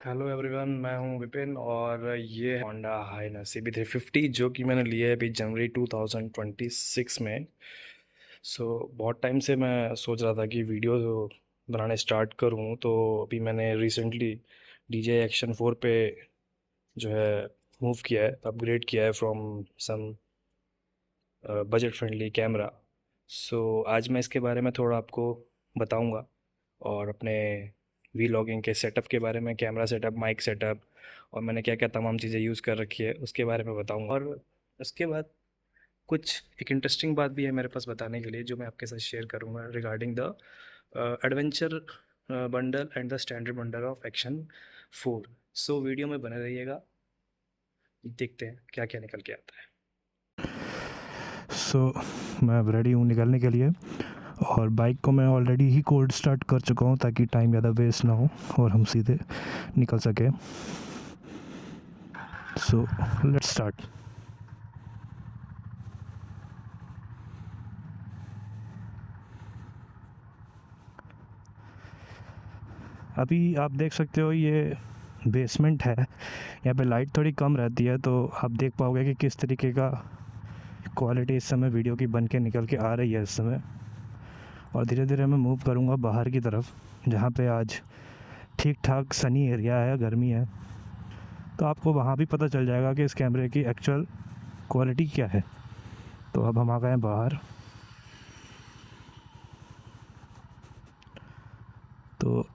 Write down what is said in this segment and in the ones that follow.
Hello everyone, मैं हूं विपिन और ये है होंडा हाइनस CB350 जो कि मैंने लिया है अभी जनवरी 2026 में। बहुत टाइम से मैं सोच रहा था कि वीडियो बनाने स्टार्ट करूं, तो अभी मैंने रिसेंटली DJI Action 4 पे जो है मूव किया है, अपग्रेड किया है from some budget friendly camera. आज मैं इसके बारे में थोड़ा आपको बताऊंगा और अपने वीलॉगिंग के सेटअप के बारे में, कैमरा सेटअप, माइक सेटअप और मैंने क्या क्या तमाम चीज़ें यूज़ कर रखी है उसके बारे में बताऊंगा। और उसके बाद कुछ एक इंटरेस्टिंग बात भी है मेरे पास बताने के लिए जो मैं आपके साथ शेयर करूंगा regarding the adventure bundle and the standard bundle of action 4। Video में बने रहिएगा, देखते हैं क्या क्या निकल के आता है। मैं अब रेडी हूँ निकलने के लिए और बाइक को मैं ऑलरेडी ही कोल्ड स्टार्ट कर चुका हूँ ताकि टाइम ज़्यादा वेस्ट ना हो और हम सीधे निकल सके। Let's start. अभी आप देख सकते हो ये बेसमेंट है, यहाँ पे लाइट थोड़ी कम रहती है तो आप देख पाओगे कि किस तरीके का क्वालिटी इस समय वीडियो की बन के निकल के आ रही है इस समय। और धीरे धीरे मैं मूव करूँगा बाहर की तरफ जहाँ पे आज ठीक ठाक सनी एरिया है, गर्मी है, तो आपको वहाँ भी पता चल जाएगा कि इस कैमरे की एक्चुअल क्वालिटी क्या है। तो अब हम आ गए हैं बाहर, तो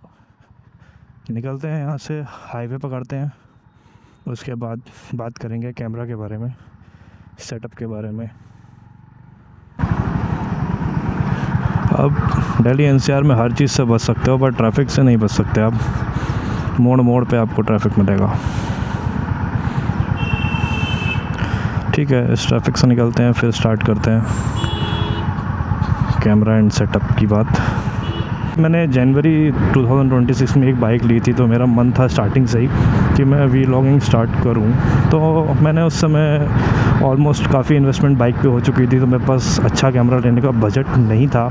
निकलते हैं यहाँ से, हाईवे पकड़ते हैं, उसके बाद बात करेंगे कैमरा के बारे में, सेटअप के बारे में। अब दिल्ली NCR में हर चीज़ से बच सकते हो पर ट्रैफिक से नहीं बच सकते आप। मोड़ मोड़ पे आपको ट्रैफिक मिलेगा। ठीक है, इस ट्रैफिक से निकलते हैं, फिर स्टार्ट करते हैं कैमरा एंड सेटअप की बात। मैंने जनवरी 2026 में एक बाइक ली थी, तो मेरा मन था स्टार्टिंग से ही कि मैं वीलॉगिंग स्टार्ट करूं। तो मैंने उस समय ऑलमोस्ट काफ़ी इन्वेस्टमेंट बाइक पे हो चुकी थी, तो मेरे पास अच्छा कैमरा लेने का बजट नहीं था।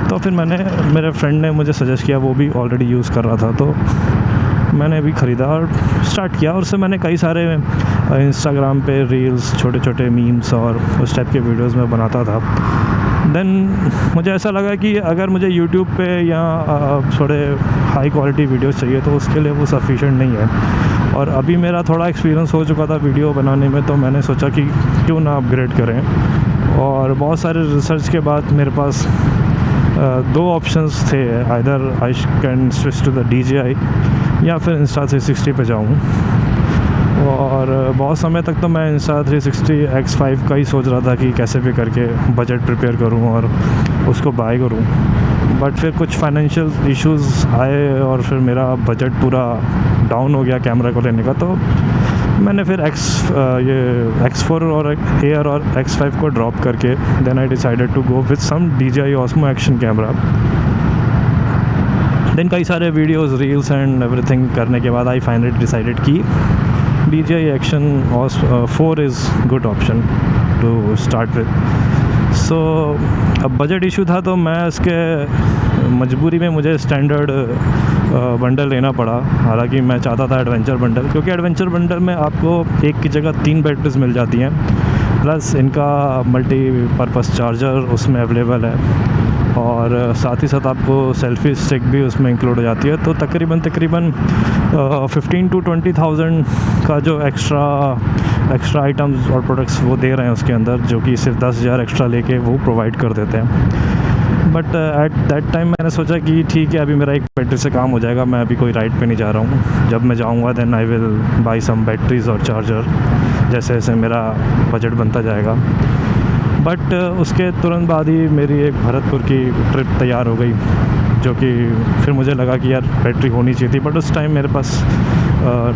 तो फिर मेरे फ्रेंड ने मुझे सजेस्ट किया, वो भी ऑलरेडी यूज़ कर रहा था, तो मैंने भी ख़रीदा और स्टार्ट किया। और उससे मैंने कई सारे इंस्टाग्राम पे रील्स, छोटे छोटे मीम्स और उस टाइप के वीडियोस में बनाता था। देन मुझे ऐसा लगा कि अगर मुझे यूट्यूब पे या थोड़े हाई क्वालिटी वीडियोस चाहिए तो उसके लिए वो सफिशिएंट नहीं है। और अभी मेरा थोड़ा एक्सपीरियंस हो चुका था वीडियो बनाने में, तो मैंने सोचा कि क्यों ना अपग्रेड करें। और बहुत सारे रिसर्च के बाद मेरे पास दो ऑप्शंस थे, either I can switch to the DJI या फिर Insta360 पे जाऊँ। और बहुत समय तक तो मैं Insta360 X5 का ही सोच रहा था कि कैसे भी करके बजट प्रिपेयर करूं और उसको बाय करूं। बट फिर कुछ फाइनेंशियल इश्यूज़ आए और फिर मेरा बजट पूरा डाउन हो गया कैमरा को लेने का। तो मैंने फिर X4 और Air और X5 को ड्रॉप करके then I decided to go with some DJI Osmo action camera. Then कई सारे वीडियोस, रील्स एंड एवरीथिंग करने के बाद आई फाइनली डिसाइडेड कि DJI Action 4 is good option to start with. अब बजट इशू था तो मैं इसके मजबूरी में मुझे स्टैंडर्ड बंडल लेना पड़ा। हालांकि मैं चाहता था एडवेंचर बंडल, क्योंकि एडवेंचर बंडल में आपको एक की जगह 3 बैटरीज मिल जाती हैं, प्लस इनका मल्टीपर्पज़ चार्जर उसमें अवेलेबल है और साथ ही साथ आपको सेल्फी स्टिक भी उसमें इंक्लूड हो जाती है। तो तकरीबन 15 to 20,000 का जो एक्स्ट्रा आइटम्स और प्रोडक्ट्स वो दे रहे हैं उसके अंदर, जो कि सिर्फ 10,000 एक्स्ट्रा लेके वो प्रोवाइड कर देते हैं। बट एट दैट टाइम मैंने सोचा कि ठीक है, अभी मेरा एक बैटरी से काम हो जाएगा, मैं अभी कोई राइड पे नहीं जा रहा हूँ। जब मैं जाऊँगा then I will buy some batteries और चार्जर, जैसे जैसे मेरा बजट बनता जाएगा। बट उसके तुरंत बाद ही मेरी एक भरतपुर की ट्रिप तैयार हो गई, जो कि फिर मुझे लगा कि यार बैटरी होनी चाहिए थी। बट उस टाइम मेरे पास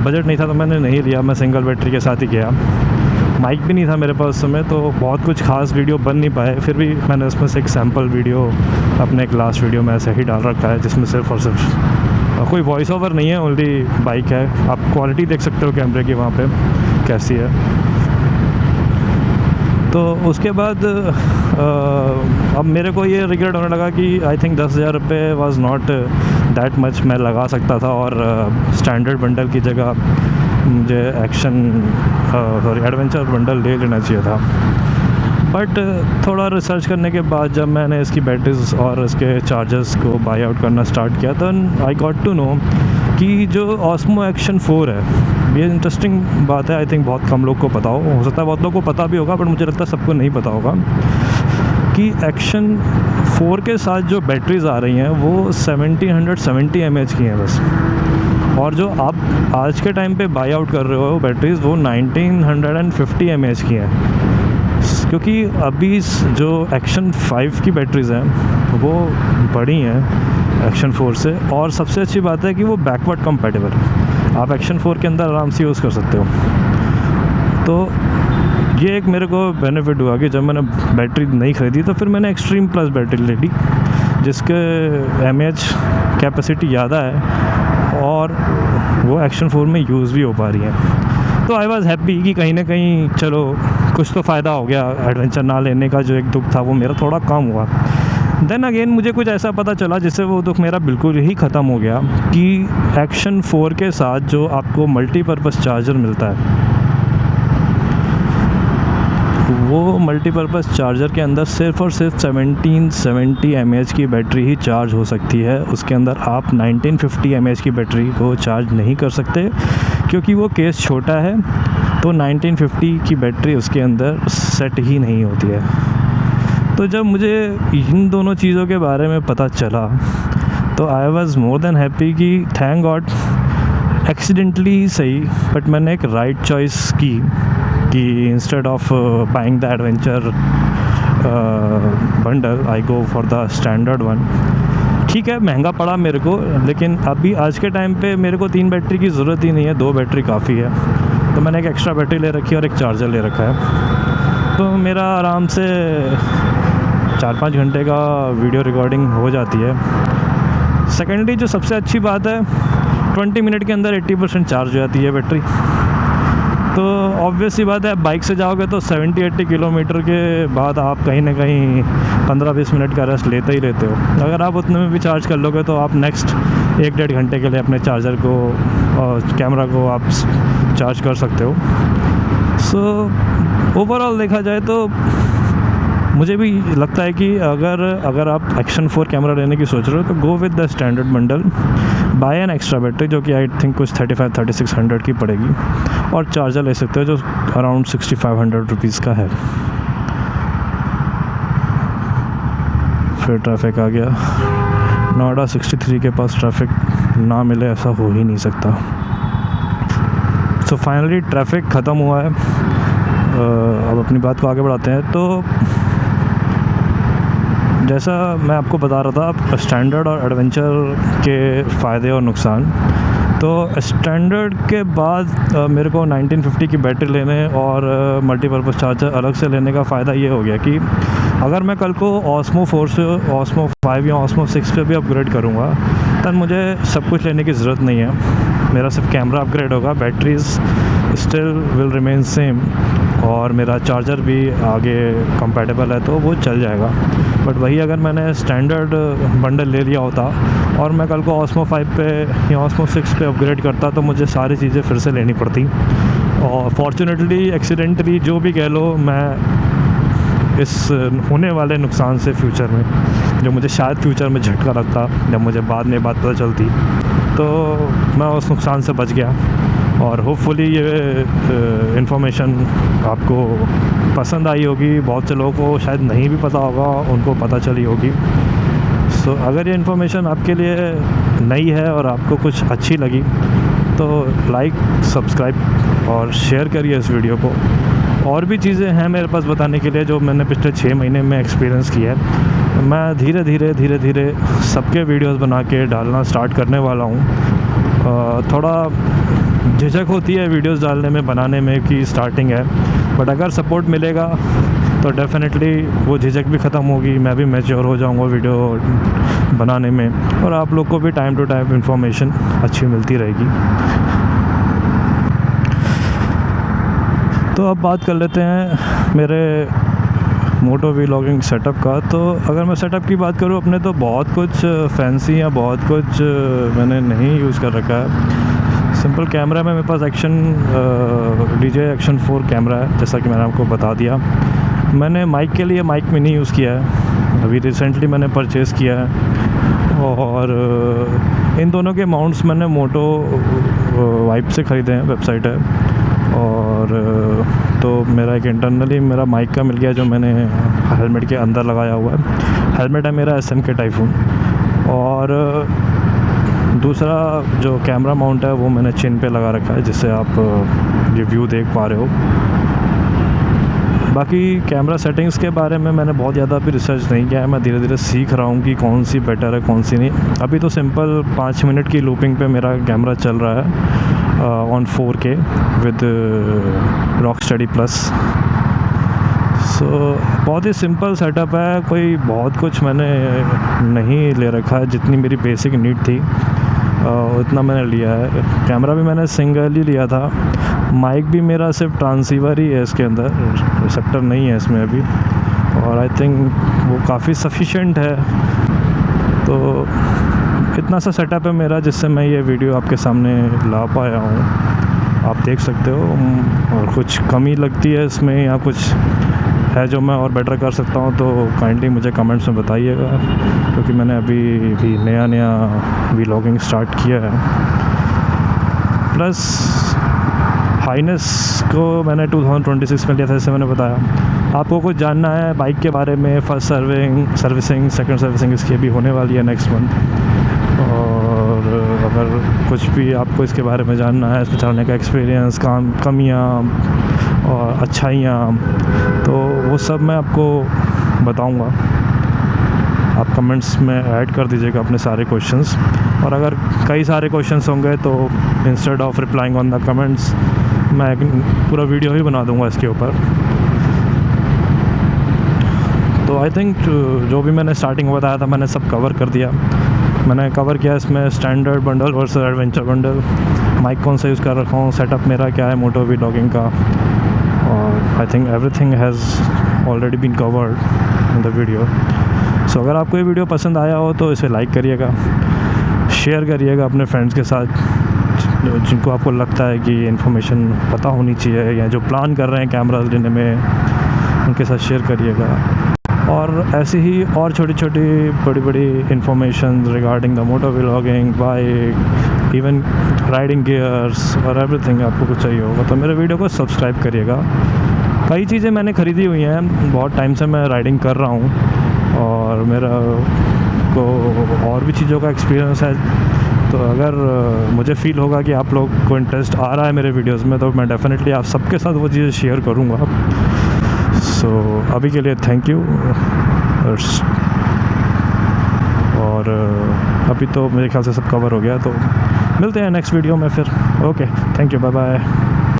बजट नहीं था तो मैंने नहीं लिया, मैं सिंगल बैटरी के साथ ही गया। माइक भी नहीं था मेरे पास उस समय, तो बहुत कुछ खास वीडियो बन नहीं पाए। फिर भी मैंने उसमें से एक सैम्पल वीडियो अपने एक लास्ट वीडियो में ऐसे ही डाल रखा है, जिसमें सिर्फ और सिर्फ कोई वॉइस ओवर नहीं है, ओनली बाइक है। आप क्वालिटी देख सकते हो कैमरे की वहाँ पे कैसी है। तो उसके बाद अब मेरे को ये रिग्रेट होने लगा कि आई थिंक 10,000 रुपये वॉज़ नॉट दैट मच मैं लगा सकता था, और स्टैंडर्ड बंडल की जगह मुझे एडवेंचर बंडल ले लेना चाहिए था। बट थोड़ा रिसर्च करने के बाद जब मैंने इसकी बैटरीज और इसके चार्जर्स को बाई आउट करना स्टार्ट किया, तो आई गॉट टू नो कि जो ऑस्मो एक्शन 4 है, ये इंटरेस्टिंग बात है। आई थिंक बहुत कम लोग को पता हो सकता है बहुत लोग को पता भी होगा, बट मुझे लगता है सबको नहीं पता होगा कि एक्शन 4 के साथ जो बैटरीज आ रही हैं वो 1770 mAh की हैं बस, और जो आप आज के टाइम पे बाई आउट कर रहे हो बैटरीज वो 1950 mAh की हैं। क्योंकि अभी जो एक्शन 5 की बैटरीज़ हैं वो बड़ी हैं एक्शन 4 से, और सबसे अच्छी बात है कि वो बैकवर्ड कंपैटिबल है, आप एक्शन 4 के अंदर आराम से यूज़ कर सकते हो। तो ये एक मेरे को बेनिफिट हुआ कि जब मैंने बैटरी नहीं ख़रीदी तो फिर मैंने एक्सट्रीम प्लस बैटरी ले ली, जिसके mAh कैपेसिटी ज़्यादा है और वो एक्शन 4 में यूज़ भी हो पा रही है। तो आई वॉज़ हैप्पी कि कहीं ना कहीं चलो कुछ तो फ़ायदा हो गया, एडवेंचर ना लेने का जो एक दुख था वो मेरा थोड़ा कम हुआ। देन अगेन मुझे कुछ ऐसा पता चला जिससे वो दुख मेरा बिल्कुल ही ख़त्म हो गया कि एक्शन 4 के साथ जो आपको मल्टीपर्पज़ चार्जर मिलता है, वो मल्टीपर्पज़ चार्जर के अंदर सिर्फ और सिर्फ 1770 mAh की बैटरी ही चार्ज हो सकती है। उसके अंदर आप 1950 mAh की बैटरी को चार्ज नहीं कर सकते, क्योंकि वो केस छोटा है, तो 1950 की बैटरी उसके अंदर सेट ही नहीं होती है। तो जब मुझे इन दोनों चीज़ों के बारे में पता चला तो I was more than happy कि थैंक गॉड एक्सीडेंटली ही सही, बट मैंने एक राइट चॉइस की कि instead of buying the adventure bundle I go for the standard one. ठीक है, महंगा पड़ा मेरे को, लेकिन अभी आज के टाइम पे मेरे को 3 बैटरी की ज़रूरत ही नहीं है, 2 बैटरी काफ़ी है। तो मैंने एक एक्स्ट्रा बैटरी ले रखी है और एक चार्जर ले रखा है, तो मेरा आराम से 4-5 घंटे का वीडियो रिकॉर्डिंग हो जाती है। सेकेंडली जो सबसे अच्छी बात है, 20 मिनट के अंदर 80% चार्ज हो जाती है बैटरी। तो ऑब्वियस सी बात है, बाइक से जाओगे तो 70-80 किलोमीटर के बाद आप कहीं ना कहीं 15-20 मिनट का रेस्ट लेते ही रहते हो। अगर आप उतने में भी चार्ज कर लोगे तो आप नेक्स्ट 1-1.5 घंटे के लिए अपने चार्जर को और कैमरा को आप चार्ज कर सकते हो। सो ओवरऑल देखा जाए तो मुझे भी लगता है कि अगर आप एक्शन 4 कैमरा लेने की सोच रहे हो तो go with the standard bundle, buy an extra battery जो कि आई थिंक कुछ 3500-3600 की पड़ेगी, और चार्जर ले सकते हो जो अराउंड 6500 रुपीज़ का है। फिर ट्रैफिक आ गया, नोएडा 63 के पास ट्रैफिक ना मिले ऐसा हो ही नहीं सकता। सो फाइनली ट्रैफिक ख़त्म हुआ है। अब अपनी बात को आगे बढ़ाते हैं। तो जैसा मैं आपको बता रहा था स्टैंडर्ड और एडवेंचर के फ़ायदे और नुकसान, तो स्टैंडर्ड के बाद मेरे को 1950 की बैटरी लेने और मल्टीपर्पज़ चार्जर अलग से लेने का फ़ायदा ये हो गया कि अगर मैं कल को ऑस्मो 4 से ऑस्मो 5 या ऑस्मो 6 पे भी अपग्रेड करूँगा तब मुझे सब कुछ लेने की ज़रूरत नहीं है। मेरा सिर्फ कैमरा अपग्रेड होगा, batteries still will remain same, और मेरा चार्जर भी आगे कंपैटिबल है तो वो चल जाएगा। बट वही अगर मैंने स्टैंडर्ड बंडल ले लिया होता और मैं कल को ऑस्मो 5 पे या ऑस्मो 6 पे अपग्रेड करता तो मुझे सारी चीज़ें फिर से लेनी पड़ती। और फॉर्चुनेटली एक्सीडेंटली जो भी कह लो, मैं इस होने वाले नुकसान से फ्यूचर में, जो मुझे शायद फ्यूचर में झटका लगता जब मुझे बाद में बात पता चलती, तो मैं उस नुकसान से बच गया। और होपफुली ये इन्फॉर्मेशन आपको पसंद आई होगी। बहुत से लोगों को शायद नहीं भी पता होगा, उनको पता चली होगी। सो अगर ये इन्फॉर्मेशन आपके लिए नई है और आपको कुछ अच्छी लगी तो लाइक, सब्सक्राइब और शेयर करिए इस वीडियो को। और भी चीज़ें हैं मेरे पास बताने के लिए जो मैंने पिछले 6 महीने में एक्सपीरियंस किया है। मैं धीरे धीरे सबके वीडियोस बना के डालना स्टार्ट करने वाला हूँ। थोड़ा झिझक होती है वीडियोस डालने में, बनाने में कि स्टार्टिंग है, बट अगर सपोर्ट मिलेगा तो डेफिनेटली वो झिझक भी ख़त्म होगी, मैं भी मैच्योर हो जाऊँगा वीडियो बनाने में, और आप लोग को भी टाइम टू टाइम इन्फॉर्मेशन अच्छी मिलती रहेगी। तो अब बात कर लेते हैं मेरे मोटो व्लॉगिंग सेटअप का। तो अगर मैं सेटअप की बात करूँ अपने, तो बहुत कुछ फैंसी या बहुत कुछ मैंने नहीं यूज़ कर रखा है। सिंपल कैमरा में मेरे पास DJI Action 4 कैमरा है, जैसा कि मैंने आपको बता दिया। मैंने माइक के लिए माइक मिनी यूज़ किया है, अभी रिसेंटली मैंने परचेज़ किया है। और इन दोनों के माउंट्स मैंने मोटो वाइप से ख़रीदे हैं, वेबसाइट है। और तो मेरा एक इंटरनली मेरा माइक का मिल गया, जो मैंने हेलमेट के अंदर लगाया हुआ है। हेलमेट है मेरा SMK टाइफून। और दूसरा जो कैमरा माउंट है वो मैंने चिन पे लगा रखा है, जिससे आप ये व्यू देख पा रहे हो। बाकी कैमरा सेटिंग्स के बारे में मैंने बहुत ज़्यादा अभी रिसर्च नहीं किया है, मैं धीरे धीरे सीख रहा हूँ कि कौन सी बेटर है कौन सी नहीं। अभी तो सिंपल 5 मिनट की लूपिंग पे मेरा कैमरा चल रहा है ऑन 4K विद रॉकस्टेडी प्लस। सो बहुत ही सिंपल सेटअप है, कोई बहुत कुछ मैंने नहीं ले रखा है। जितनी मेरी बेसिक नीड थी उतना मैंने लिया है। कैमरा भी मैंने सिंगल ही लिया था। माइक भी मेरा सिर्फ ट्रांसीवर ही है इसके अंदर, रिसेप्टर नहीं है इसमें अभी, और आई थिंक वो काफ़ी सफिशिएंट है। तो इतना सा सेटअप है मेरा, जिससे मैं ये वीडियो आपके सामने ला पाया हूँ। आप देख सकते हो, और कुछ कमी लगती है इसमें या कुछ है जो मैं और बेटर कर सकता हूँ तो काइंडली मुझे कमेंट्स में बताइएगा, क्योंकि मैंने अभी भी नया व्लॉगिंग स्टार्ट किया है। प्लस हाइनेस को मैंने 2026 में लिया था, जैसे मैंने बताया। आपको कुछ जानना है बाइक के बारे में, फर्स्ट सर्विसिंग सेकंड सर्विसिंग इसकी भी होने वाली है नेक्स्ट मंथ। और अगर कुछ भी आपको इसके बारे में जानना है, इसको चलाने का एक्सपीरियंस, कमियाँ और अच्छाइयाँ, तो वो सब मैं आपको बताऊंगा। आप कमेंट्स में ऐड कर दीजिएगा अपने सारे क्वेश्चंस। और अगर कई सारे क्वेश्चंस होंगे तो instead of replying on the comments, मैं एक पूरा वीडियो ही बना दूंगा इसके ऊपर। तो आई थिंक जो भी मैंने स्टार्टिंग में बताया था मैंने सब कवर कर दिया। मैंने कवर किया इसमें standard bundle versus adventure bundle, mic कौन सा यूज़ कर रखा हूँ, सेटअप मेरा क्या है मोटो व्लॉगिंग का, और I think everything has already been covered in the video. So अगर आपको ये वीडियो पसंद आया हो तो इसे लाइक करिएगा, शेयर करिएगा अपने फ्रेंड्स के साथ जिनको आपको लगता है कि इन्फॉर्मेशन पता होनी चाहिए, या जो प्लान कर रहे हैं कैमरास लेने में, उनके साथ शेयर करिएगा। और ऐसी ही और छोटी छोटी बड़ी बड़ी information regarding the moto vlogging, bike, even riding gears और एवरीथिंग आपको कुछ चाहिए होगा तो मेरे वीडियो को सब्सक्राइब करिएगा। कई चीज़ें मैंने ख़रीदी हुई हैं, बहुत टाइम से मैं राइडिंग कर रहा हूँ और मेरा को और भी चीज़ों का एक्सपीरियंस है। तो अगर मुझे फ़ील होगा कि आप लोग को इंटरेस्ट आ रहा है मेरे वीडियोस में, तो मैं डेफिनेटली आप सबके साथ वो चीज़ें शेयर करूँगा। सो अभी के लिए थैंक यू। और अभी तो मेरे ख्याल से सब कवर हो गया, तो मिलते हैं नेक्स्ट वीडियो में फिर। Okay, thank you, bye bye.